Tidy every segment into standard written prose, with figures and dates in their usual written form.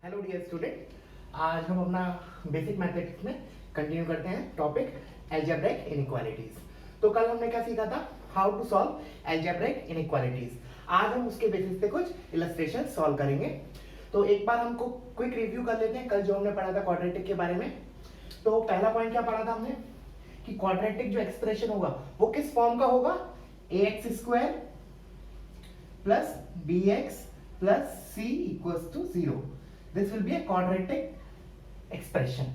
Hello dear student, आज हम अपना बेसिक मैथमेटिक्स में कंटिन्यू करते हैं टॉपिक अलजेब्रिक इनइक्वालिटीज। तो कल हमने क्या सीखा था, how to solve algebraic inequalities. आज हम उसके बेसिस पे कुछ इलस्ट्रेशन सॉल्व करेंगे। तो एक बार हमको क्विक रिव्यू कर लेते हैं कल जो हमने पढ़ा था क्वाड्रेटिक के बारे में। तो पहला पॉइंट क्या पढ़ा था हमने कि क्वाड्रेटिक जो एक्सप्रेशन होगा वो किस फॉर्म का होगा, ax square plus bx plus c equals to 0। This will be a quadratic expression.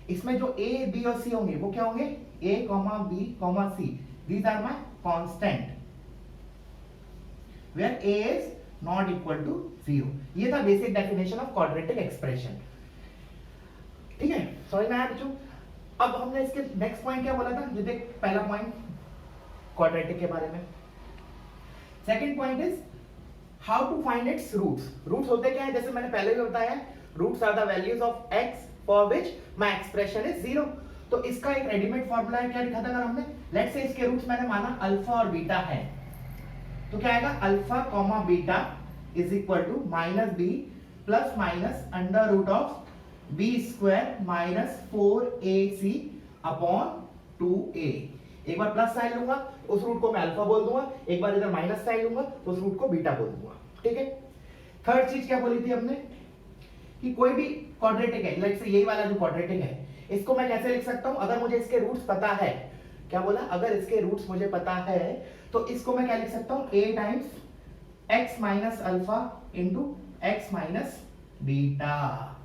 इसमें जो a b और c होंगे वो क्या होंगे, a b c, these are my constant where a is not equal to 0। ये था basic definition of quadratic expression. ठीक है, समझ में आया बच्चों। अब हमने इसके नेक्स्ट पॉइंट क्या बोला था, ये देख पहला पॉइंट क्वाड्रेटिक के बारे में। Second point is how to find its roots. Roots होते क्या है, जैसे मैंने पहले भी बताया, roots are the values of x for which my expression is 0। तो इसका एक रेडीमेड फार्मूला है, क्या लिखा था अगर हमने, लेट्स से इसके रूट्स मैंने माना अल्फा और बीटा है, तो क्या आएगा, alpha comma beta is equal to minus B plus minus under root of B square minus 4ac upon 2a। एक बार प्लस साइन लूंगा उस रूट को मैं अल्फा बोल दूंगा, एक बार इधर माइनस साइन लूंगा तो उस रूट को बीटा बोल दूंगा। ठीक है, थर्ड चीज क्या बोली थी हमने कि कोई भी क्वाड्रेटिक है, लेट्स से यही वाला जो क्वाड्रेटिक है, इसको मैं कैसे लिख सकता हूं, अगर मुझे इसके रूट्स पता है, क्या बोला, अगर इसके रूट्स मुझे पता है तो इसको मैं क्या लिख सकता हूं, a times x minus alpha into x minus beta.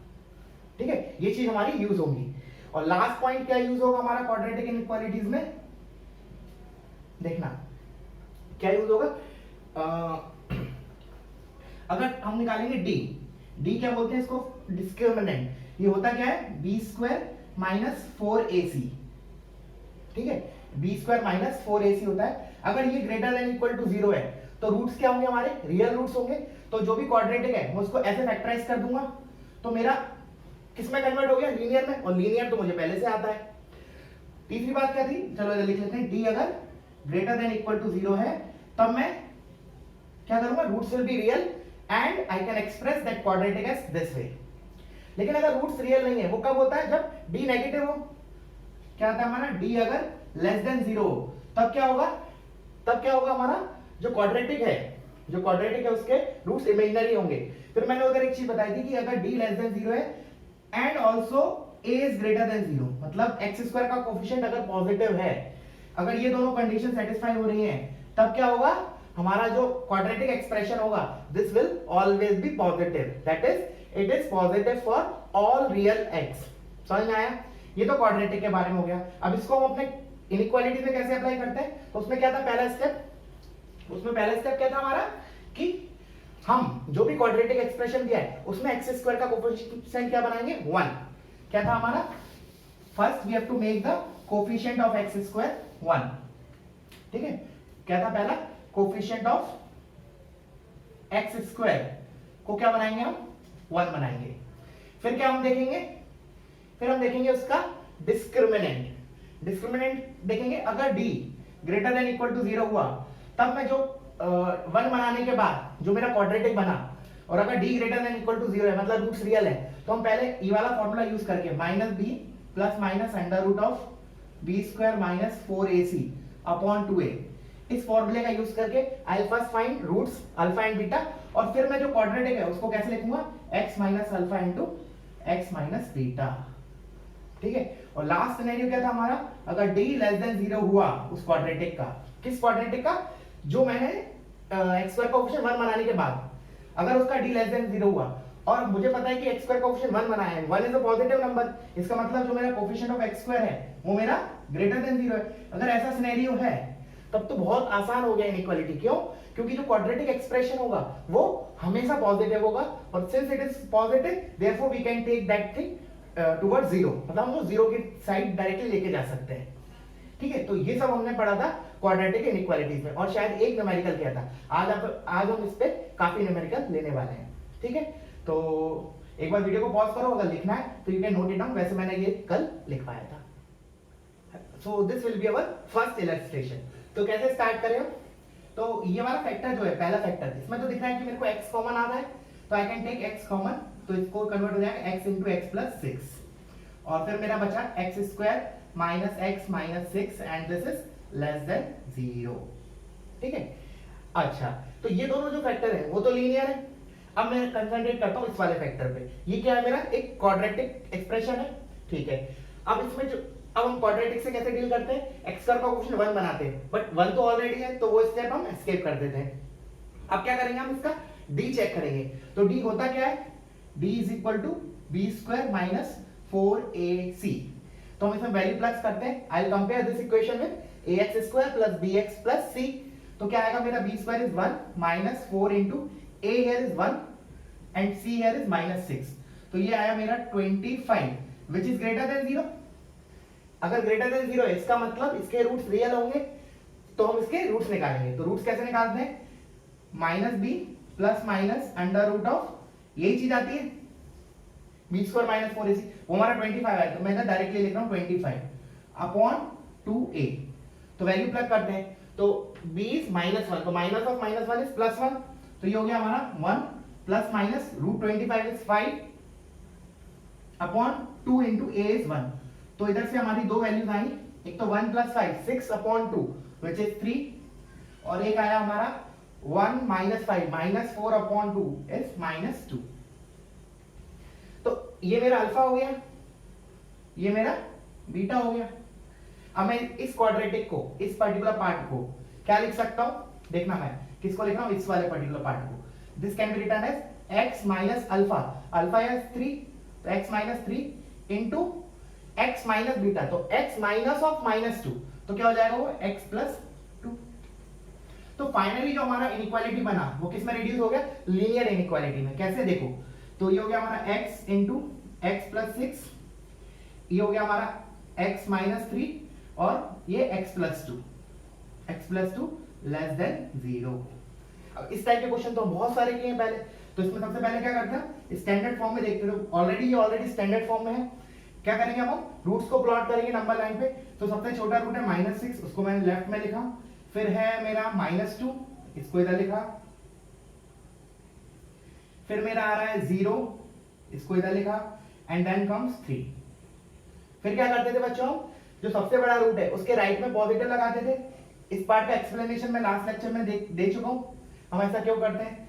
ठीक है, ये चीज हमारी यूज होगी। और लास्ट पॉइंट क्या यूज होगा हमारा क्वाड्रेटिक इनइक्वालिटीज में, देखना क्या यूज होगा, अगर हम निकालेंगे d क्या बोलते हैं इसको, डिस्क्रिमिनेंट। ये होता क्या है, b स्क्वायर माइनस 4ac। ठीक है, b स्क्वायर माइनस 4ac होता है। अगर ये ग्रेटर देन इक्वल टू 0 है तो रूट्स क्या होंगे हमारे, रियल रूट्स होंगे। तो जो भी क्वाड्रेटिक है मैं उसको ऐसे फैक्टराइज कर दूंगा तो मेरा किसमें कन्वर्ट हो गया, लीनियर में, और लीनियर तो मुझे पहले से आता है। तीसरी बात क्या थी, चलो लिख लेते हैं, d अगर ग्रेटर देन इक्वल टू 0 है तब मैं क्या करूंगा, roots will be real and I can express that quadratic as this way. लेकिन अगर रूट्स रियल नहीं है वो कब होता है, जब d नेगेटिव हो। क्या होता है हमारा, d अगर लेस देन 0 हो तब क्या होगा, हमारा जो क्वाड्रेटिक है उसके रूट्स इमेजिनरी होंगे। फिर मैंने उधर एक चीज बताई थी कि अगर d लेस देन 0 है and also a is greater than 0, मतलब x स्क्वायर का कोफिशिएंट अगर पॉजिटिव है, अगर ये दोनों कंडीशन सेटिस्फाई हो रही हैं तब क्या होगा, हमारा जो क्वाड्रेटिक एक्सप्रेशन होगा this will always be positive, that is it is positive for all real x। समझ में आया, ये तो क्वाड्रेटिक के बारे में हो गया। अब इसको हम अपने इनइक्वालिटी में कैसे अप्लाई करते हैं, तो उसमें क्या था पहला स्टेप क्या था हमारा, कि हम जो भी क्वाड्रेटिक एक्सप्रेशन दिया है उसमें x स्क्वायर का कोफिशिएंट क्या बनाएंगे, 1। क्या था हमारा, first we have to make the coefficient of x square 1। ठीक है, क्या था पहला, कोफिशिएंट ऑफ x स्क्वायर को क्या बनाएंगे हम, 1 बनाएंगे। फिर क्या हम देखेंगे उसका डिस्क्रिमिनेंट देखेंगे। अगर d greater than equal to 0 हुआ तब मैं जो 1 बनाने के बाद जो मेरा क्वाड्रेटिक बना, और अगर d greater than equal to 0 है मतलब रूट्स रियल है, तो हम पहले ये वाला फॉर्मूला यूज करके minus B plus minus under root of B square minus 4ac upon 2a, इस फॉर्मूले का यूज करके I first find roots alpha and beta, और फिर मैं जो क्वाड्रेटिक है उसको कैसे लिखूंगा, x minus alpha into x minus beta. ठीक है, और लास्ट सिनेरियो क्या था हमारा, अगर d लेस देन 0 हुआ उस क्वाड्रेटिक का, किस क्वाड्रेटिक का, जो मैंने x स्क्वायर का कोफिशिएंट 1 बनाने के बाद, अगर उसका d लेस देन 0 हुआ और मुझे पता है कि x स्क्वायर का कोफिशिएंट 1 बनाया है, 1 इज अ पॉजिटिव नंबर, इसका मतलब जो मेरा कोफिशिएंट ऑफ x स्क्वायर है वो मेरा ग्रेटर देन 0 है। अगर ऐसा सिनेरियो है तब तो बहुत आसान हो गया इनइक्वालिटी। क्यों, क्योंकि जो क्वाड्रेटिक एक्सप्रेशन होगा वो हमेशा पॉजिटिव होगा, और since it is positive therefore we can take that thing towards 0, मतलब हम वो 0 की साइड डायरेक्टली लेके जा सकते हैं। ठीक है, तो ये सब हमने पढ़ा था क्वाड्रेटिक इनइक्वालिटीज में, और शायद एक न्यूमेरिकल किया था। आज हम इस पे काफी न्यूमेरिकल लेने वाले हैं। ठीक है, तो एक बार वीडियो को पॉज करो, अगर लिखना है तो you can note it down, वैसे मैंने ये कल लिखवाया था। So this will be our first illustration. तो कैसे स्टार्ट करें हम, तो ये वाला फैक्टर जो है, पहला फैक्टर, इसमें तो दिख रहा है कि मेरे को x कॉमन आ रहा है, तो I can take x common, तो इसको कन्वर्ट हो जाएगा x into x plus six, और फिर मेरा बचा X square minus X minus six and this is less than zero. ठीक है, अच्छा तो ये दोनों जो फैक्टर है वो तो लीनियर है। अब मैं कंसंट्रेट करता हूं इस वाले फैक्टर पे, ये क्या है मेरा एक क्वाड्रेटिक एक्सप्रेशन है। ठीक है, अब इसमें जो अब हम क्वाड्रेटिक से कैसे डील करते हैं, एक्स स्क्वायर का कोएफिशिएंट 1 बनाते हैं, बट 1 तो ऑलरेडी है तो वो स्टेप हम एस्केप कर देते हैं। अब क्या करेंगे, हम इसका d चेक करेंगे। तो d होता क्या है, d is equal to b square minus 4ac। तो हम इसमें वैल्यू प्लस करते हैं। I will compare this equation with ax square plus bx plus c। तो क्या आएगा मेरा b square is 1 minus 4 into a here is 1 and c here is minus 6। तो ये आया मेरा 25 विच इज ग्रेटर देन 0। अगर ग्रेटर देन 0 है इसका मतलब इसके रूट्स रियल होंगे, तो हम इसके रूट्स निकालेंगे। तो रूट्स कैसे निकालते हैं, minus B plus minus under root of यही चीज आती है बी स्क्वायर माइनस 4ac, वो हमारा 25 है, तो मैं डायरेक्टली लिख रहा हूं 25 अपॉन 2a। तो वैल्यू प्लग करते हैं, तो b इज माइनस 1, तो minus of minus 1 is plus 1, तो ये हो गया हमारा 1 plus minus root 25 is 5 upon 2 into a is 1। तो इधर से हमारी दो वैल्यूज आई, एक तो 1 प्लस 5 6 अपॉन 2 विच इज 3, और एक आया हमारा 1 minus 5 minus 4 upon 2 is minus 2। तो ये मेरा अल्फा हो गया, ये मेरा बीटा हो गया। अब मैं इस क्वाड्रेटिक को, इस पर्टिकुलर पार्ट को क्या लिख सकता हूं, देखना मैं किसको लिख रहा हूं, इस वाले पर्टिकुलर पार्ट को। This can be written as x minus alpha, alpha is 3, तो x minus 3 into x minus beta, तो x माइनस ऑफ माइनस 2, तो क्या हो जाएगा वो x प्लस 2। तो फाइनली जो हमारा इनइक्वालिटी बना वो किस में रिड्यूस हो गया, लीनियर इनइक्वालिटी में। कैसे देखो, तो ये हो गया हमारा x इंटू एक्स प्लस 6, ये हो गया हमारा x माइनस 3, और ये x प्लस 2 लेस देन 0। अब इस टाइप के क्वेश्चन तो बहुत सारे किए हैं पहले, तो इसमें सबसे पहले क्या करते हैं, स्टैंडर्ड फॉर्म में देखते हैं। ऑलरेडी स्टैंडर्ड फॉर्म में है। क्या करेंगे हम रूट्स को प्लॉट करेंगे नंबर लाइन पे। तो सबसे छोटा रूट है -6, उसको मैंने लेफ्ट में लिखा, फिर है मेरा -2, इसको इधर लिखा, फिर मेरा आ रहा है 0, इसको इधर लिखा, एंड देन कम्स 3। फिर क्या करते थे बच्चों, जो सबसे बड़ा रूट है उसके राइट में पॉजिटिव लगाते थे। इस पार्ट का एक्सप्लेनेशन मैं लास्ट लेक्चर में दे चुका हूं, हम ऐसा क्यों करते हैं।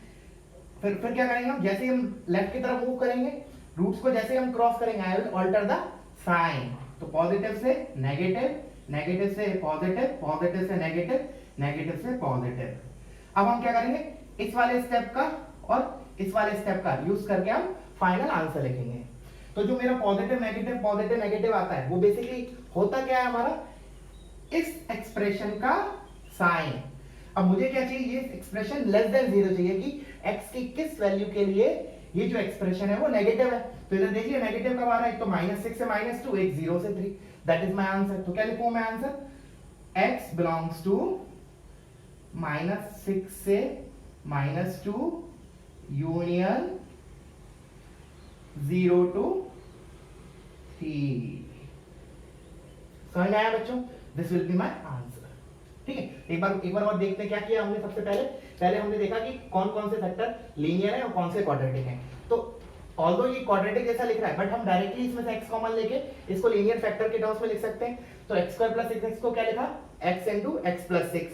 फिर क्या करेंगे हम, जैसे हम लेफ्ट की तरफ मूव करेंगे, रूट्स को जैसे हम क्रॉस करेंगे, I will alter the sign. तो पॉजिटिव से नेगेटिव, नेगेटिव से पॉजिटिव, पॉजिटिव से नेगेटिव, नेगेटिव से पॉजिटिव। अब हम क्या करेंगे, इस वाले स्टेप का और इस वाले स्टेप का यूज करके हम फाइनल आंसर लिखेंगे। तो जो मेरा पॉजिटिव नेगेटिव आता है वो बेसिकली होता क्या है हमारा, इस एक्सप्रेशन का साइन। अब मुझे क्या चाहिए, ये एक्सप्रेशन लेस देन 0 चाहिए कि x की किस वैल्यू के लिए ये जो एक्सप्रेशन है वो नेगेटिव है। तो इधर देखिए नेगेटिव कब आ रहा है, एक तो -6 से -2, एक 0 से 3, दैट इज माय आंसर। तो क्या लिखूं मैं आंसर, x बिलोंग्स टू -6 से -2 यूनियन 0 to 3। समझ में आया बच्चों, this will be my answer. ठीक है, एक बार और देखते हैं क्या किया हमने। सबसे पहले हमने देखा कि कौन कौन से फैक्टर लीनियर है और कौन से क्वाड्रेटिक हैं। तो ऑल्दो ये क्वाड्रेटिक जैसा लिख रहा है, बट हम डायरेक्टली इसमें से x कॉमन लेके इसको लीनियर फैक्टर के टर्म्स में लिख सकते हैं। तो x² + 6x को क्या लिखा, x into x + 6।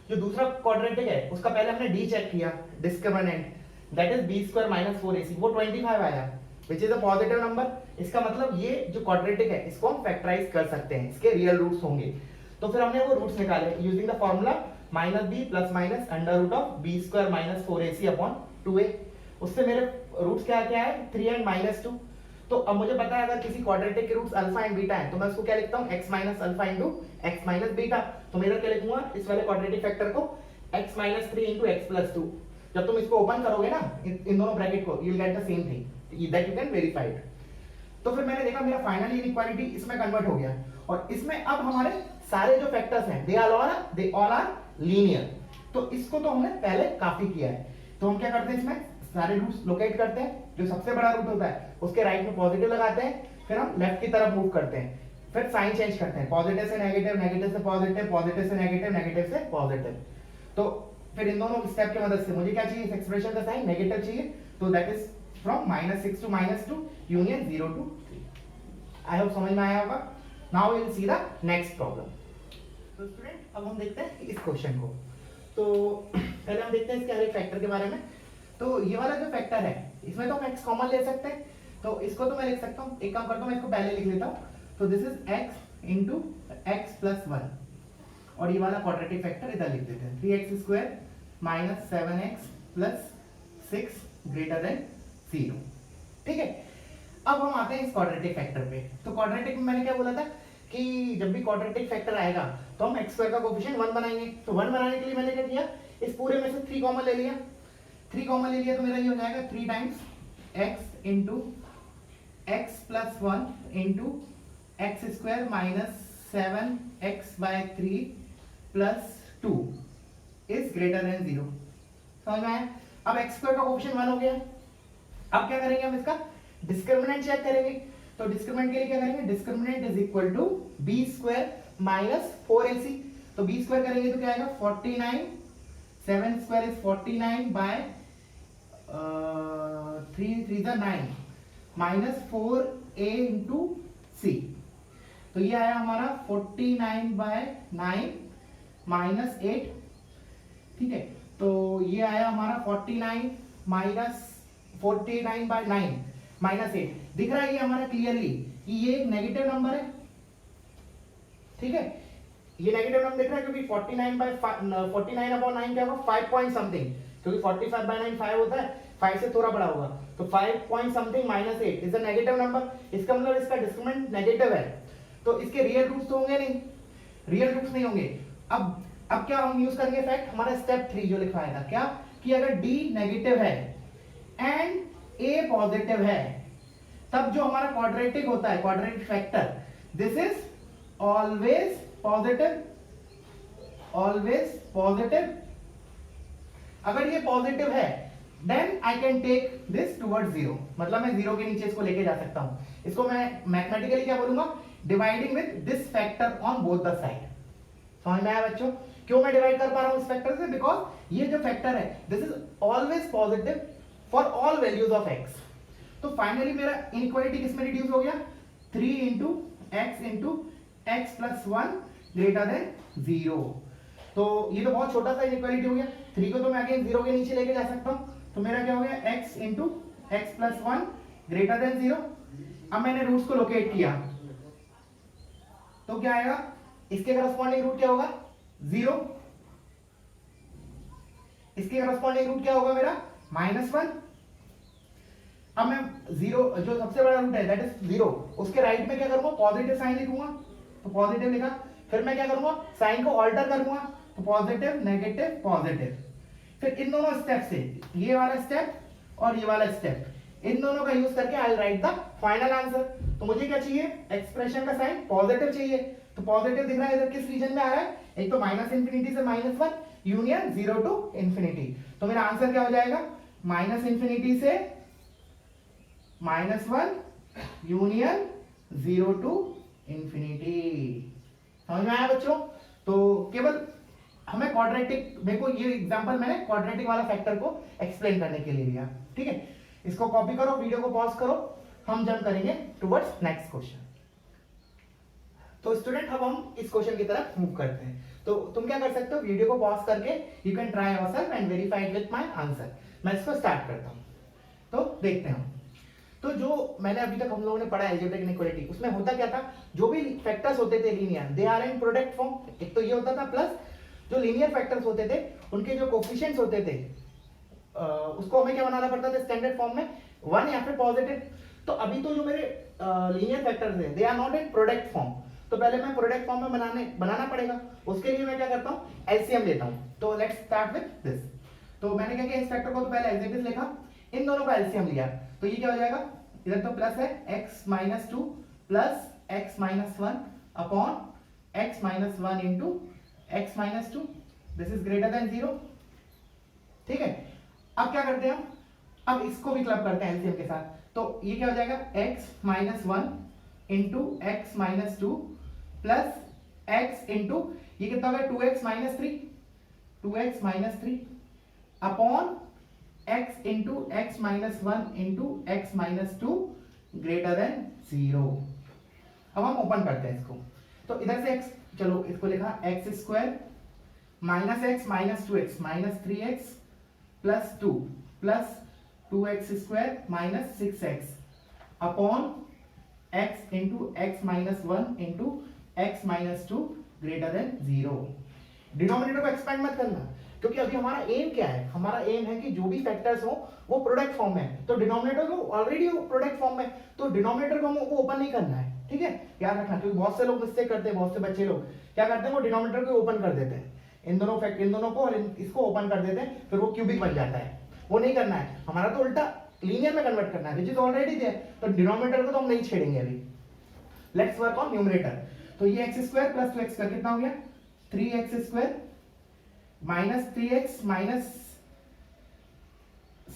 जो दूसरा क्वाड्रेटिक है उसका पहले हमने d चेक किया, discriminant, that is b² - 4ac, वो 25 आया, which is a positive number। इसका मतलब ये जो क्वाड्रेटिक है इसको हम फैक्टराइज कर सकते हैं, इसके रियल रूट्स होंगे। तो फिर हमने वो रूट्स निकाले using the formula -b + (b² - 4ac upon 2a। उससे मेरे रूट्स क्या क्या है, 3 एंड -2। तो अब मुझे पता है अगर किसी क्वाड्रेटिक के रूट्स अल्फा एंड बीटा हैं तो मैं उसको क्या लिखता हूं, x - अल्फा * x - बीटा। तो मेरा क्या लिखूंगा इस वाले क्वाड्रेटिक फैक्टर को, x - 3 * x + 2। जब तुम इसको ओपन करोगे ना इन दोनों ब्रैकेट को, you will get the same thing that you can verify it. तो फिर मैंने देखा मेरा फाइनली इनइक्वालिटी इसमें कन्वर्ट हो गया, और इसमें अब हमारे सारे जो फैक्टर्स हैं दे ऑल आर लीनियर। तो इसको तो हमने पहले काफी किया है। तो हम क्या करते हैं, इसमें सारे रूट्स लोकेट करते हैं, जो सबसे बड़ा रूट होता है उसके राइट में पॉजिटिव लगाते हैं, फिर हम लेफ्ट की तरफ मूव करते हैं, फिर साइन चेंज करते हैं, पॉजिटिव से नेगेटिव, नेगेटिव से पॉजिटिव, पॉजिटिव से नेगेटिव, नेगेटिव से पॉजिटिव। तो फिर इन दोनों स्टेप की मदद से मुझे क्या चाहिए, इस एक्सप्रेशन का साइन नेगेटिव चाहिए, तो that is from -6 to -2 union 0 to 3। I hope समझ में आया होगा। Now will see the next problem. तो स्टूडेंट अब हम देखते हैं इस क्वेश्चन को। तो पहले हम देखते हैं इसके हर एक फैक्टर के बारे में। तो ये वाला जो फैक्टर है इसमें तो हम x कॉमन ले सकते हैं, तो इसको तो मैं लिख सकता हूँ, एक काम करता हूँ मैं इसको पहले लिख लेता हूँ। तो this is x into x plus 1 और ये वाला क्वाड्रेटिक फैक्टर इधर लिख देते हैं 3x square minus 7x plus 6 greater than 0। ठीक है, अब हम आते हैं इस क्वाड्रेटिक फैक्टर पे। तो क्वाड्रेटिक में मैंने क्या बोला था कि जब भी क्वाड्रेटिक फैक्टर आएगा तो हम x स्क्वायर का कोएफिशिएंट 1 बनाएंगे। तो 1 बनाने के लिए मैंने क्या किया, इस पूरे में से 3 कॉमन ले लिया। 3 कॉमन ले लिया तो मेरा ये हो जाएगा 3 times x into x plus 1 into x square minus 7x by 3 plus 2 is greater than 0। समझ में आया? अब x स्क्वायर का कोएफिशिएंट 1 हो गया। अब क्या करेंगे, हम इसका डिस्क्रिमिनेंट चेक करेंगे। तो डिस्क्रिमिनेंट के लिए क्या करेंगे, discriminant is equal to b square minus 4ac। तो बी स्क्वायर करेंगे तो क्या आएगा 49, 7 square is 49 by 3 3 9 minus 4a into c। तो ये आया हमारा 49 बाय 9 माइनस 8। ठीक है, तो ये आया हमारा 49 माइनस 49 बाय 9 माइनस 8। दिख रहा है ये हमारा क्लियरली कि ये एक नेगेटिव नंबर है। ठीक है, ये नेगेटिव नंबर दिख रहा है क्योंकि 49 बाय 49 अपॉन 9 क्या होगा 5 पॉइंट समथिंग, क्योंकि 45 बाय 9 5 होता है, 5 से थोड़ा बड़ा होगा। तो 5 point something minus 8 is a negative number. इसका मतलब इसका डिस्क्रिमिनेंट नेगेटिव है, तो इसके रियल रूट्स तो होंगे नहीं, रियल रूट्स नहीं होंगे। अब क्या हम यूज करेंगे फैक्ट, हमारा स्टेप 3 जो लिखवाया था क्या, कि अगर d नेगेटिव है एंड a पॉजिटिव है तब जो हमारा क्वाड्रेटिक होता है, quadratic factor, this is always positive, always positive. अगर ये पॉजिटिव है then I can take this towards 0, मतलब मैं 0 के नीचे इसको लेके जा सकता हूं। इसको मैं मैथमेटिकली क्या बोलूंगा, dividing with this factor on both the side. समझ में आया बच्चों? क्यों मैं डिवाइड कर पा रहा हूं इस फैक्टर से, बिकॉज ये जो फैक्टर है this is always positive for all values of x। तो फाइनली मेरा इनइक्वालिटी किसमें रिड्यूस हो गया, 3 into x plus 1 greater than 0। तो ये तो बहुत छोटा सा इनइक्वालिटी हो गया, 3 को तो मैं अगेन 0 के नीचे लेके जा सकता हूं। तो मेरा क्या हो गया, x into x plus 1 greater than 0। अब मैंने रूट्स को लोकेट किया तो क्या आएगा, इसके करस्पॉन्डिंग रूट क्या होगा 0, इसके करस्पॉन्डिंग रूट क्या होगा मेरा -1। अब मैं 0 जो सबसे बड़ा रूट है दैट इज 0, उसके राइट में क्या करूंगा, पॉजिटिव साइन लिखूंगा। तो पॉजिटिव लिखा, फिर मैं क्या करूंगा, साइन को ऑल्टर करूंगा, तो पॉजिटिव नेगेटिव पॉजिटिव। फिर इन दोनों स्टेप से, ये वाला स्टेप और ये वाला स्टेप, इन दोनों का यूज करके I will write the final answer. तो मुझे क्या चाहिए, एक्सप्रेशन का साइन पॉजिटिव चाहिए। तो पॉजिटिव दिख रहा है इधर किस रीजन में आ रहा है, एक तो -इंफिनिटी से -1 यूनियन 0 टू इंफिनिटी। तो मेरा आंसर क्या हो जाएगा, -इंफिनिटी से -1 यूनियन 0 टू इंफिनिटी। समझ में आया बच्चों? तो केवल हमें क्वाड्रेटिक, मेरे को ये एग्जांपल मैंने क्वाड्रेटिक वाला फैक्टर को एक्सप्लेन करने के लिए लिया। ठीक है, इसको कॉपी करो, वीडियो को पॉज करो, हम जंप करेंगे टुवर्ड्स नेक्स्ट क्वेश्चन। तो स्टूडेंट अब हम इस क्वेश्चन की तरफ मूव करते हैं। तो तुम क्या कर सकते हो, वीडियो को पॉज करके you can try yourself and verify it with my answer. मैं इसको स्टार्ट करता हूं, तो देखते हैं। तो जो मैंने अभी तक हम लोगों ने पढ़ा अलजेब्रिक इनइक्वालिटी, उसमें होता क्या था, जो भी फैक्टर्स होते थे linear, they are in product form. एक तो ये होता था, प्लस जो लीनियर फैक्टर्स होते थे उनके जो कोएफिशिएंट्स होते थे उसको हमें क्या बनाना पड़ता था स्टैंडर्ड फॉर्म में, 1 या फिर पॉजिटिव। तो अभी तो जो मेरे लीनियर फैक्टर्स हैं they are not in product form, तो पहले मैं प्रोडक्ट फॉर्म में बनाना पड़ेगा। उसके लिए मैं क्या करता हूँ, एलसीएम लेता हूँ। तो लेट्स स्टार्ट विद दिस। तो मैंने क्या किया, इस फैक्टर को तो पहले एज इट इज लिखा, इन दोनों का एलसीएम लिया। तो ये क्या हो जाएगा, इधर तो प्लस है x minus 2 plus x minus 1 upon x minus 1 into x minus 2, this is greater than 0। ठीक है, अब क्या करते हैं हम, अब इसको भी क्लब करते हैं एलसीएम के साथ। तो ये क्या हो जाएगा, x minus 1 into x minus 2 plus x into ये कितना होगा 2x minus 3 upon x into x minus one into x minus two greater than 0। अब हम ओपन करते हैं इसको, तो इधर से x, चलो इसको लिखा x square minus X minus two x minus 3x plus 2 plus 2x square minus 6x upon x into x minus one into x minus two greater than 0। Denominator को एक्सपेंड मत करना, क्योंकि अभी हमारा एम क्या है, हमारा एम है कि जो भी फैक्टर्स हो वो प्रोडक्ट फॉर्म में है, तो डिनोमिनेटर को ऑलरेडी प्रोडक्ट फॉर्म में, तो डिनोमिनेटर को हमको ओपन नहीं करना है, ठीक है, याद रखना, क्योंकि बहुत से लोग मिस्टेक करते हैं, बहुत से बच्चे लोग क्या करते हैं, वो डिनोमिनेटर को ओपन कर देते हैं, इन दोनों को और इसको ओपन कर देते हैं, फिर वो क्यूबिक बन जाता है। वो नहीं करना है, हमारा तो उल्टा लीनियर में कन्वर्ट करना है, विच इज ऑलरेडी देयर, तो डिनोमिनेटर को तो हम नहीं छेड़ेंगे अभी। लेट्स वर्क ऑन न्यूमरेटर, तो ये एक्स स्क्वायर प्लस 2x का कितना हो गया 3x square minus 3x minus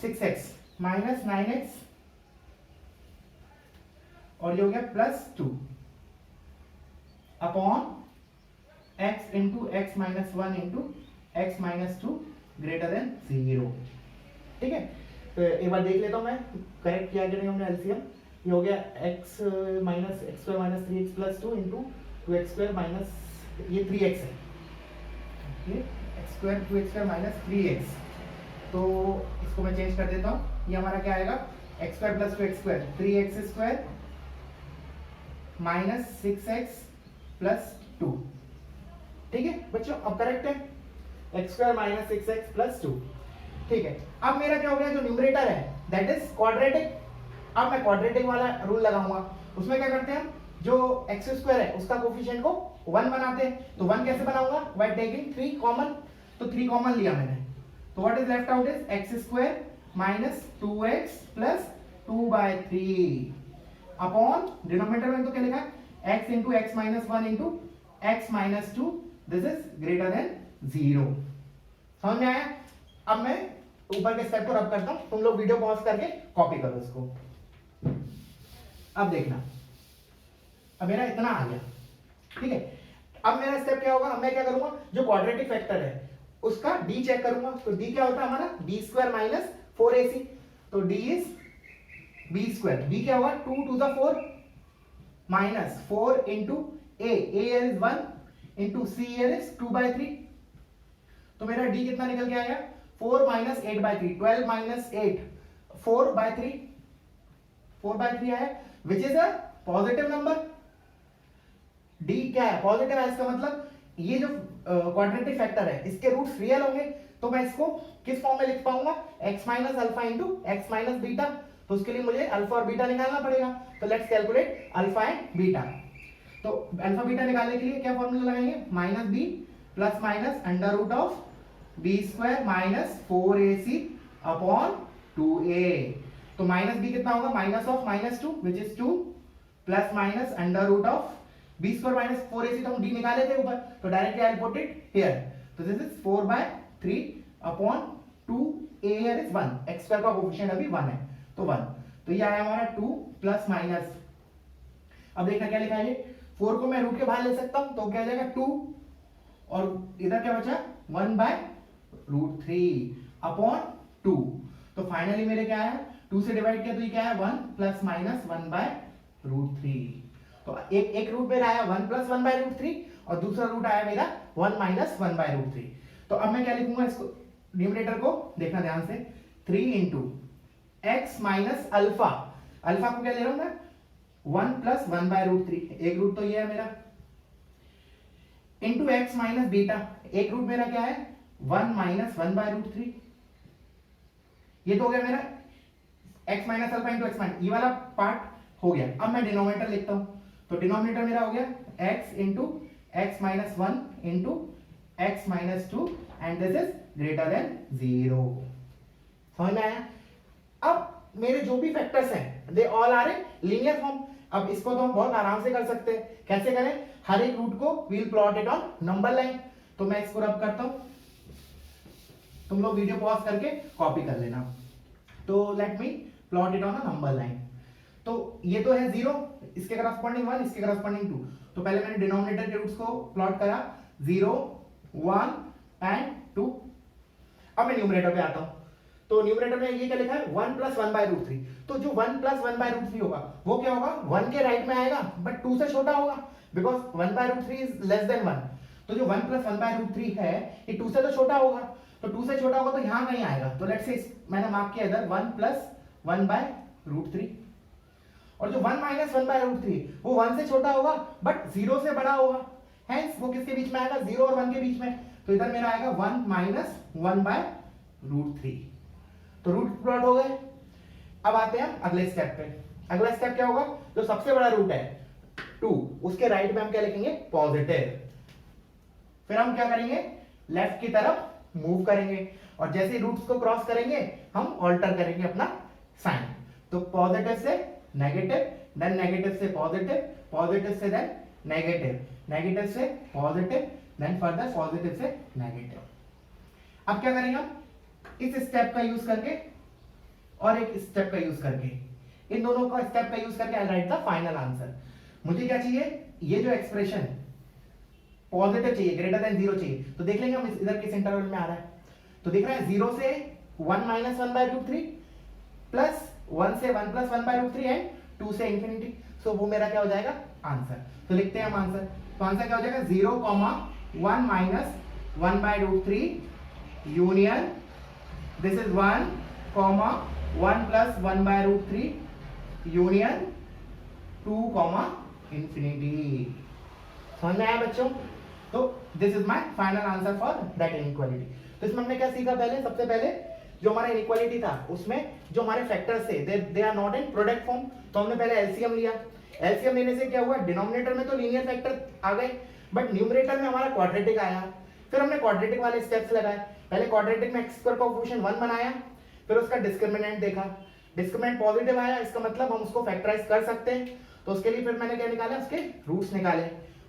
6x minus 9x और ये हो गया plus 2 upon x into x minus one into x minus two greater than 0। ठीक है, तो एक बार देख लेता हूं मैं करेक्ट किया कि नहीं हमने एलसीएम। ये हो गया x minus x square minus 3x plus 2 into 2x square minus ये 3x है, ये x square 2x square minus 3x, तो इसको मैं चेंज कर देता हूं, ये हमारा क्या आएगा x square plus 2x square 3x square minus 6x plus 2। ठीक है बच्चों, अब करेक्ट है x square minus 6x plus 2। ठीक है, अब मेरा क्या हो गया, जो न्यूमरेटर है दैट इज क्वाड्रेटिक। अब मैं क्वाड्रेटिक वाला रूल लगाऊंगा, उसमें क्या करते हैं हम, जो एक्स स्क्वायर है उसका कोफिशिएंट को 1 बनाते हैं, तो 1 कैसे बनाऊंगा, बाय टेकिंग 3 कॉमन, तो 3 कॉमन लिया मैंने, तो what is left out is x square minus 2x plus 2/3 upon denominator में तो क्या लिखा है x into x minus one into x minus two, this is greater than 0। समझ में आया? अब मैं ऊपर के स्टेप को रब करता हूं, तुम लोग वीडियो पॉज करके कॉपी करो इसको। अब देखना, अब मेरा इतना आ गया, ठीक है। अब मेरा स्टेप क्या होगा, अब मैं क्या करूंगा, जो क्वाड्रेटिक फैक्टर है उसका d चेक करूंगा, तो d क्या होता है हमारा b स्क्वायर माइनस 4ac, तो d is b square, b क्या होगा 2 to the 4 minus 4 into a is 1 into c is 2/3, तो मेरा d कितना निकल के आएगा 4 माइनस 8/3, 12 माइनस 8 4/3, 4/3 आया, which is a positive number. d क्या है, पॉजिटिव है, इसका मतलब ये जो क्वाड्रेटिक फैक्टर है इसके रूट्स रियल होंगे, तो मैं इसको किस फॉर्म में लिख पाऊंगा, x minus alpha into x minus beta, तो उसके लिए मुझे अल्फा और बीटा निकालना पड़ेगा, तो let's calculate alpha and beta. तो अल्फा बीटा निकालने के लिए क्या फॉर्मूला लगाएंगे, minus B plus minus under root of B square minus 4ac upon 2a, तो माइनस बी कितना होगा, minus of minus 2 which is 2 plus minus under root of B square minus 4ac, तो हम d निकाले थे ऊपर, तो directly I put it here, तो this is 4/3 upon 2a here is 1, x square का कोएफिशिएंट अभी 1 है, तो 1, तो ये आया हमारा 2 प्लस माइनस, अब देखना क्या लिखा है, 4 को मैं रूट के बाहर ले सकता हूं, तो क्या आ जाएगा 2 और इधर क्या बचा 1/√3 अपॉन 2, तो फाइनली मेरे क्या है 2 से डिवाइड किया तो ये क्या है 1 प्लस माइनस 1/√3, तो एक रूट मेरा आया 1 प्लस 1/√3 और दूसरा रूट आया मेरा 1 माइनस 1/√3। तो अब मैं क्या लिखूंगा, इसको न्यूमरेटर को देखना ध्यान से, 3 into x minus alpha, alpha को क्या ले रहा हूं मैं 1 प्लस 1/√3, एक रूट तो ये है मेरा, इंटू एक्स माइनस बीटा, एक रूट मेरा क्या है 1 माइनस 1/√3, ये तो हो गया मेरा x minus alpha into x minus, ये वाला पार्ट हो गया। अब मैं डिनोमिनेटर लिखता हूं, तो डिनोमिनेटर मेरा हो गया x into x minus one into x minus two and this is greater than 0। समझ में आया? अब मेरे जो भी फैक्टर्स हैं they all are in linear form. अब इसको तो हम बहुत आराम से कर सकते हैं, कैसे करें, हर एक रूट को we'll plot it on number line, तो मैं इसको रब करता हूं, तुम लोग वीडियो पॉज करके कॉपी कर लेना, तो let me plot it on a number line. तो ये तो है 0, इसके करस्पॉन्डिंग 1, इसके करस्पॉन्डिंग 2, तो पहले मैंने डिनोमिनेटर के रूट्स को प्लॉट करा 0 1 एंड 2। अब मैं न्यूमरेटर पे आता हूं, तो न्यूमरेटर में ये क्या लिखा है 1 प्लस 1/√3। तो जो 1 प्लस 1/√3 होगा वो क्या होगा 1 के राइट में आएगा बट 2 से छोटा होगा, बिकॉज 1/√3 इज लेस देन 1। तो जो 1 प्लस 1/√3 है ये 2 से तो छोटा होगा, तो 2 से छोटा होगा तो यहां कहीं आएगा। तो लेट्स से मैंने मार्क किया इधर 1 प्लस 1/√3, और जो 1 माइनस 1/√3 वो 1 से छोटा होगा बट 0 से बड़ा होगा, हेंस वो किसके बीच में आएगा 0 और 1 के बीच में। तो इधर मेरा आएगा 1 माइनस 1/√3। तो रूट प्लॉट हो गए। अब आते हैं अगले स्टेप पे। अगला स्टेप क्या होगा, जो सबसे बड़ा रूट है 2 उसके राइट में हम क्या लिखेंगे पॉजिटिव। फिर हम क्या करेंगे लेफ्ट की तरफ मूव करेंगे, और जैसे ही रूट्स को क्रॉस करेंगे हम ऑल्टर करेंगे अपना साइन। तो पॉजिटिव से नेगेटिव, देन नेगेटिव से पॉजिटिव, पॉजिटिव से देन नेगेटिव, नेगेटिव से पॉजिटिव, देन फर्दर पॉजिटिव से नेगेटिव। अब क्या करेंगे हम इस स्टेप का यूज करके और एक स्टेप का यूज करके, इन दोनों का स्टेप का यूज करके आई राइट द फाइनल आंसर। मुझे क्या चाहिए, ये जो एक्सप्रेशन पॉजिटिव चाहिए, ग्रेटर देन 0 चाहिए। तो देख लेंगे हम इधर किस इंटरवल में आ रहा है। तो दिख रहा है 0 से 1 माइनस 1/√3 प्लस 1 से 1 प्लस 1/√3 एंड 2 से इंफिनिटी। सो वो मेरा क्या हो जाएगा आंसर। तो लिखते हैं हम आंसर। तो आंसर क्या हो जाएगा 0, 1 minus 1/√3 union, this is 1, 1 plus 1/√3 union 2, infinity. समझ में आया बच्चों। तो this is my final answer for that inequality. तो इसमें हमने क्या सीखा, पहले सबसे पहले जो हमारा इनइक्वालिटी था उसमें जो हमारे फैक्टर्स थे they are not in product form. तो हमने पहले एलसीएम लिया। एलसीएम लेने से क्या हुआ, डिनोमिनेटर में तो लीनियर फैक्टर आ गए बट न्यूमरेटर में हमारा क्वाड्रेटिक आया। फिर हमने क्वाड्रेटिक वाले स्टेप्स लगाए। पहले क्वाड्रेटिक में x² का कोएफिशिएंट 1 बनाया, फिर उसका डिस्क्रिमिनेंट देखा, डिस्क्रिमिनेंट पॉजिटिव आया, इसका मतलब हम उसको फैक्टराइज कर सकते हैं। तो उसके लिए फिर मैंने क्या निकाला, उसके रूट्स निकाले।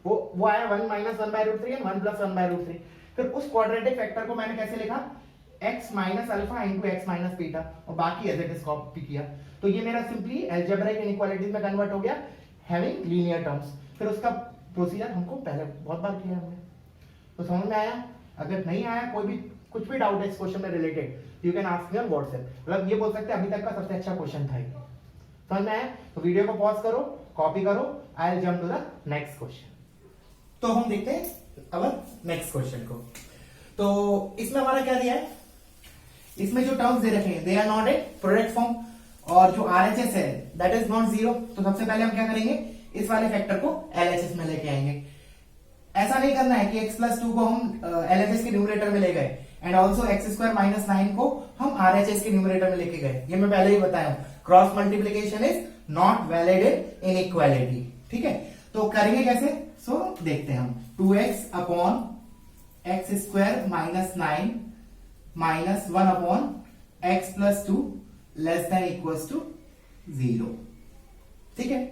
वो आया 1 माइनस 1/√3 एंड 1 प्लस 1/√3। फिर उस क्वाड्रेटिक फैक्टर को मैंने कैसे लिखा, x minus alpha into x minus beta, और बाकी एज इट इज कॉपी किया। तो ये मेरा सिंपली अलजेब्रिक इनइक्वालिटीज में कन्वर्ट हो गया हैविंग लीनियर टर्म्स। फिर उसका प्रोसीजर हमको पहले बहुत बार किया हमने। तो समझ में आया। अगर नहीं आया, कोई भी कुछ भी डाउट है इस क्वेश्चन में related, you can ask me on WhatsApp. मतलब ये बोल सकते हैं अभी तक का सबसे अच्छा क्वेश्चन था ये। समझ में आया। तो वीडियो को पॉज करो, कॉपी करो, I will jump to the next question. तो हम देखते हैं अब नेक्स्ट क्वेश्चन को। तो इसमें हमारा क्या दिया है, इसमें जो टर्म्स दे रखे हैं they are not a product form, और जो आरएचएस है दैट इज नॉट 0। तो सबसे पहले हम क्या करेंगे, इस वाले फैक्टर को एलएचएस में लेके आएंगे। ऐसा नहीं करना है कि x प्लस 2 को हम एलएचएस के न्यूमरेटर में ले गए एंड ऑल्सो x² माइनस 9 को हम आरएचएस के न्यूमरेटर में लेके गए। ये मैं पहले ही बताया हूं, cross multiplication is not valid in inequality. ठीक है, तो करेंगे कैसे, सो देखते हैं हम। 2x upon x² minus 9 minus 1 upon x plus 2 less than equals to 0। ठीक है,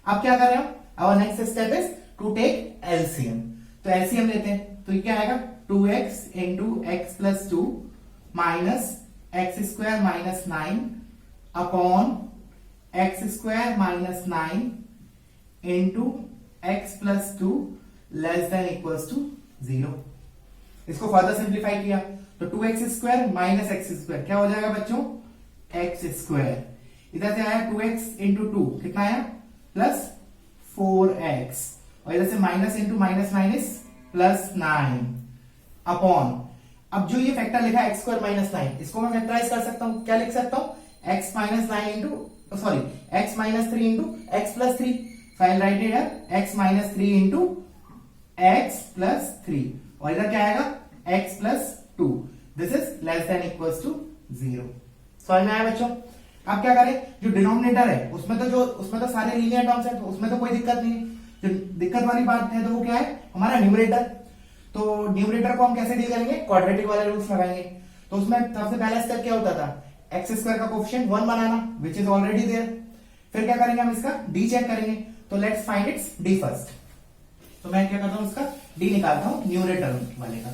अब क्या कर रहे हैं हम, our next step is to take LCM. तो एलसीएम लेते हैं। तो ये क्या आएगा 2x into x plus 2 minus x² minus 9 upon x² minus 9 into x plus 2 less than equals to 0। इसको फर्दर सिंप्लीफाई किया तो 2x² माइनस x² क्या हो जाएगा बच्चों, x²। इधर से आया 2x इंटू 2 कितना आया प्लस 4x, और इधर से minus into minus minus plus 9 upon, अब जो ये फैक्टर लिखा है x² माइनस 9, इसको मैं फैक्टराइज कर सकता हूं। क्या लिख सकता हूं, x minus 9 into sorry x minus 3 into x plus 3। File write here x minus 3 into x plus 3, और इधर क्या आएगा x plus 2, this is less than equals to 0। समझ में आया बच्चों। अब क्या करें, जो डिनोमिनेटर है उसमें तो सारे लीनियर टर्म्स है, तो उसमें तो कोई दिक्कत नहीं है। जो दिक्कत वाली बात है तो वो क्या है, हमारा न्यूमरेटर। तो न्यूमरेटर को हम कैसे डील करेंगे, क्वाड्रेटिक वाले रूल्स लगाएंगे। तो उसमें सबसे पहला स्टेप क्या होता था, x² का कोएफिशिएंट 1 बनाना, विच इज ऑलरेडी देयर। फिर क्या करेंगे हम, इसका d चेक करेंगे। तो let's find its d first. तो मैं क्या करता हूं, इसका d निकालता हूं न्यूमरेटर वाले का।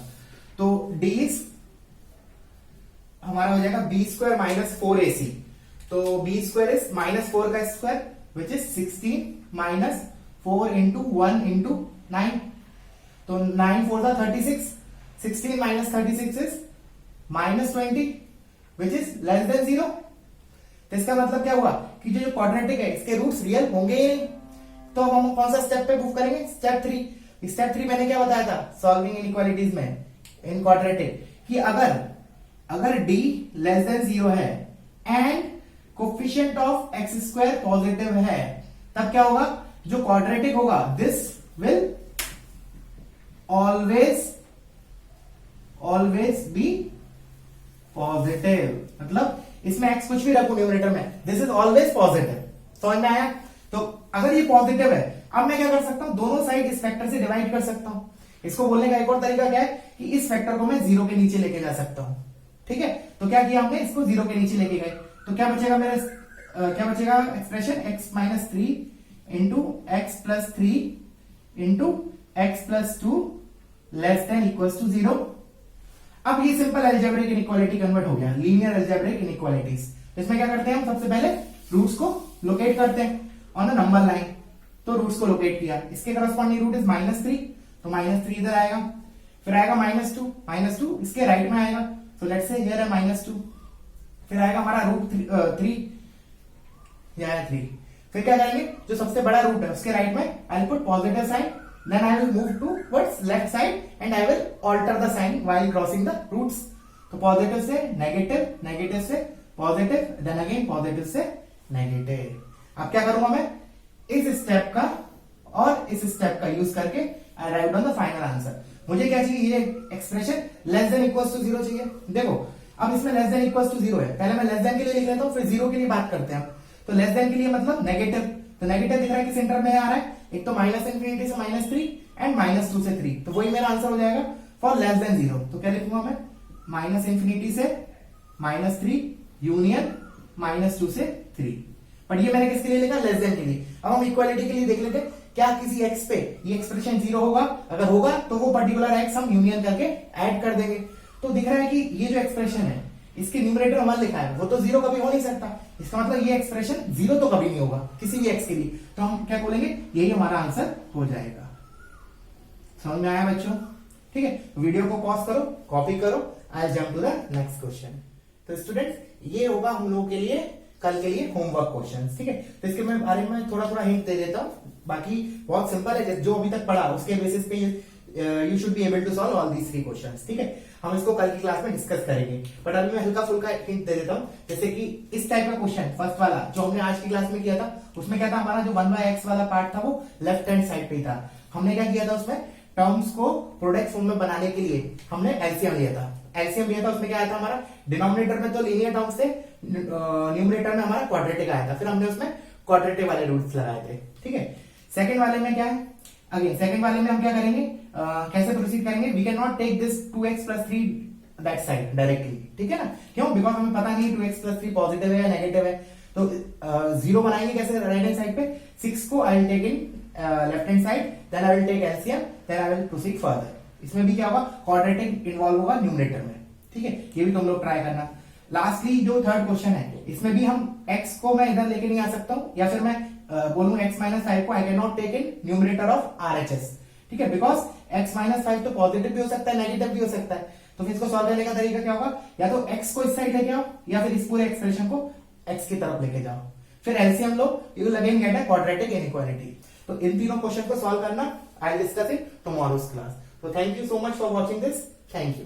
तो d इज हमारा हो जाएगा b² माइनस 4ac। तो b² इज माइनस 4 का square which is 16 minus 4 into 1 into 9। तो 9 4 था 36, 16 minus 36 is minus 20, which is less then 0। तो इसका मतलब क्या हुआ कि जो क्वाड्रेटिक है इसके रूट्स रियल होंगे ही नहीं। तो अब हम कौन सा स्टेप पे मूव करेंगे, स्टेप 3। स्टेप 3 मैंने क्या बताया था सॉल्विंग इनइक्वालिटीज में इन क्वाड्रेटिक, कि अगर d लेस देन 0 है and coefficient of x square positive है, तब क्या होगा, जो क्वाड्रेटिक होगा this will always be positive. मतलब इसमें x कुछ भी रखो न्यूमरेटर में, दिस इज ऑलवेज पॉजिटिव। समझ में आया? तो अगर ये पॉजिटिव है, अब मैं क्या कर सकता हूं, दोनों साइड इस फैक्टर से डिवाइड कर सकता हूं। इसको बोलने का एक और तरीका क्या है कि इस फैक्टर को मैं 0 के नीचे लेके जा सकता हूं। ठीक है, तो क्या किया हमने, इसको 0 के नीचे लेके गए, तो क्या बचेगा मेरा क्या बचेगा expression, x minus 3 into x plus 3 into x plus 2 less than equals to 0। अब ये सिंपल अलजेब्रिक इनइक्वालिटी कन्वर्ट हो गया लीनियर अलजेब्रिक इनइक्वालिटीज। इसमें क्या करते हैं हम, सबसे पहले रूट्स को लोकेट करते हैं ऑन अ नंबर लाइन। तो रूट्स को लोकेट किया, इसके करस्पॉन्डिंग रूट इज -3, तो -3 इधर आएगा, फिर आएगा -2 इसके राइट में आएगा, तो लेट्स से हियर है -2, फिर आएगा हमारा रूट 3, यह है 3। फिर क्या करेंगे, जो सबसे बड़ा रूट है उसके राइट में I will put positive sign, then I will move towards left side and I will alter the sign while crossing the roots। तो पॉजिटिव से नेगेटिव, नेगेटिव से पॉजिटिव, देन अगेन पॉजिटिव से negative. अब क्या करूंगा मैं, इस स्टेप का और इस स्टेप का यूज करके I arrived on the final answer. मुझे क्या चाहिए, ये expression less than equals to 0 चाहिए। देखो अब इसमें लेस देन इक्वल्स टू 0 है, पहले मैं लेस देन के लिए लिख लेता हूं, फिर 0 के लिए बात करते हैं। तो लेस देन के लिए मतलब नेगेटिव, तो नेगेटिव दिख रहा है कि सेंटर में आ रहा है, एक तो -∞ से -3 एंड -2 से 3, तो वही मेरा आंसर हो जाएगा फॉर लेस देन 0। तो क्या लिखूंगा मैं, -∞ से -3 यूनियन -2 से 3। बट ये मैंने किसके लिए लिखा, लेस देन के लिए। अब हम इक्वालिटी के लिए देख लेते हैं, क्या किसी x पे ये एक्सप्रेशन 0 होगा, अगर होगा तो वो पर्टिकुलर x हम यूनियन करके ऐड कर देंगे। तो दिख रहा है कि ये जो एक्सप्रेशन है इसके न्यूमरेटर हमारा लिखा है वो तो 0 कभी हो नहीं सकता, इसका मतलब ये एक्सप्रेशन 0 तो कभी नहीं होगा किसी भी x के लिए। तो हम क्या बोलेंगे, यही हमारा आंसर हो जाएगा। समझ में आया बच्चों? ठीक है, वीडियो को पॉज करो, कॉपी करो, I jump to the next question. तो स्टूडेंट्स ये होगा हम लोगों के लिए कल के लिए होमवर्क क्वेश्चन। ठीक है, तो इसके मैं बारे में थोड़ा थोड़ा हिंट दे देता हूँ, बाकी बहुत सिंपल है, जो अभी तक पढ़ा उसके बेसिस पे you should be able to solve all these 3 questions. ठीक है, हम इसको कल की क्लास में डिस्कस करेंगे, बट अभी मैं हल्का फुल्का हिंट दे देता हूँ। जैसे कि इस टाइप का क्वेश्चन फर्स्ट वाला जो हमने आज की क्लास में किया था, उसमें क्या था, हमारा जो 1/x वाला पार्ट था वो लेफ्ट हैंड साइड पे ही था। हमने क्या किया था, उसमें टर्म्स को प्रोडक्ट फॉर्म में बनाने के लिए हमने एलसीएम लिया था। एलसीएम लिया था, उसमें क्या आया था हमारा, डिनोमिनेटर में तो लीनियर टर्म्स थे, न्यूमरेटर में हमारा क्वाड्रेटिक आया था, फिर हमने उसमें क्वाड्रेटिक वाले रूट्स लगाए थे। ठीक है, सेकंड वाले में क्या है, अगेन सेकंड वाले में हम क्या करेंगे, कैसे प्रोसीड करेंगे, we can not take this 2x + 3 that side directly. ठीक है ना, क्यों, बिकॉज हमें पता नहीं 2x + 3 पॉजिटिव है या नेगेटिव है। तो 0 बनाएंगे कैसे, राइट हैंड साइड पे, 6 को I will take in left hand side, then I will take LCM, then I will proceed further. इसमें भी क्या होगा, क्वाड्रेटिक इन्वॉल्व होगा न्यूमरेटर में। ठीक है, ये भी तुम लोग ट्राई करना। लास्टली जो थर्ड क्वेश्चन है, इसमें भी हम x को मैं इधर लेके नहीं आ सकता हूं, या फिर मैं बोलूं x - 5 को I can not take in numerator of RHS। ठीक है, बिकॉज x - 5 तो पॉजिटिव भी हो सकता है, नेगेटिव भी हो सकता है। तो फिर इसको सॉल्व करने का तरीका क्या होगा, या तो x को इस साइड लेके आओ, या फिर इस पूरे एक्सप्रेशन को x की तरफ लेके जाओ, फिर एलसीएम लो, you will again get a quadratic inequality. तो इन तीनों क्वेश्चन को सॉल्व करना, I will discuss it tomorrow's class. तो thank you so much for watching this, thank you.